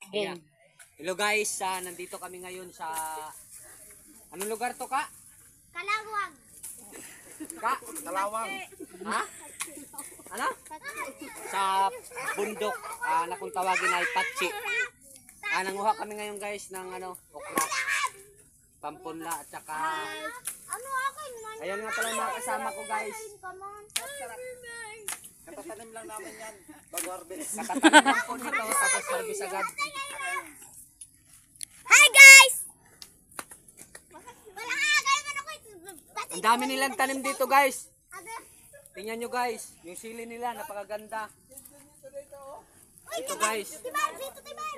Ayan. Hello guys, nandito kami ngayon sa anong lugar to ka? Kalawag. Ka? Kalawang. Ha? Ano? Sa bundok na kung tawagin ay Patsi. Nanguha kami ngayon guys ng okra, pampunla at saka Ano akin man? ayan nga pala yung mga kasama ko guys. Katatanim lang namin yan. Bago harvest. Katatanim lang po nito tapos harvest agad. Hi guys! Wala ka kayo man ako. Ang dami nilang tanim dito guys. Tingnan nyo guys, yung sili nila napakaganda. Ito guys, Tibar, dito tibar.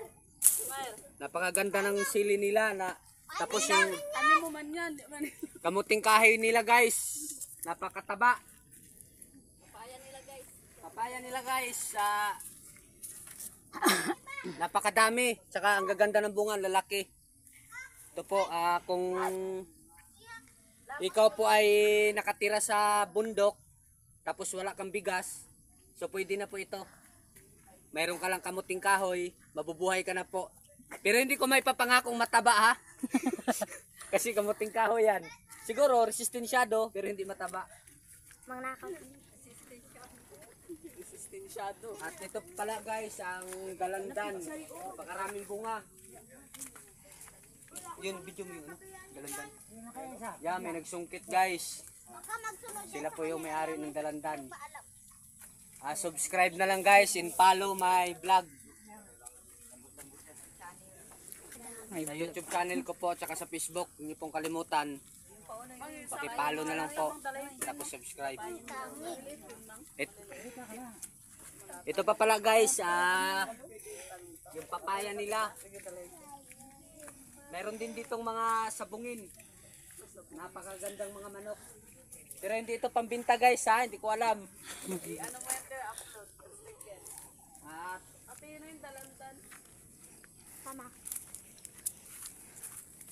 napakaganda ng sili nila na tapos yung Ano mo man yan? Di man. kamuting kahoy nila guys, napakataba. Papaya nila guys, napakadami, tsaka ang gaganda ng bunga, lalaki. Ito po, kung ikaw po ay nakatira sa bundok, tapos wala kang bigas, so pwede na po ito. Mayroon ka lang kamuting kahoy, mabubuhay ka na po. Pero hindi ko may papangakong mataba ha. Kasi kamuting kahoy yan. Siguro resistensyado, pero hindi mataba. Mangnakaw. Resistensyado. At ito pala guys, ang galandan. Napakaraming bunga. Yun, video mo yun, galandan. Yeah, may nagsungkit guys. Sila po yung may-ari ng dalandan. Subscribe na lang guys and follow my vlog. Sa YouTube channel ko po, tsaka sa Facebook, hindi pong kalimutan. Paki-follow na lang po. Tapos subscribe. Ito pa pala guys, yung papaya nila. Meron din ditong mga sabungin. Napakagandang mga manok. Pero hindi ito pambinta guys ha, hindi ko alam. Ano mo yan there? Upload. At Ate, yun yung dalandan. Tama.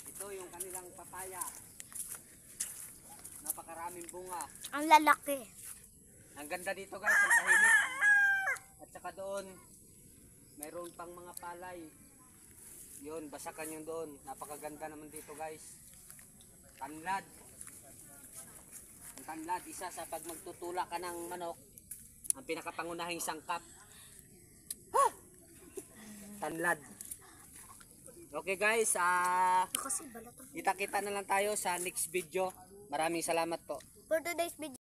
ito yung kanilang papaya. Napakaraming bunga. Ang lalaki. Ang ganda dito guys, ang tahimik. At saka doon, mayroon pang mga palay. Yun, basakan yung doon. Napakaganda naman dito guys. Tanlad. Ang tanlad, isa sa pag magtutula ka ng manok, ang pinakapangunahing sangkap. Tanlad. Okay guys, Kasi balat. kita-kita na lang tayo sa next video. Maraming salamat po. For today's video.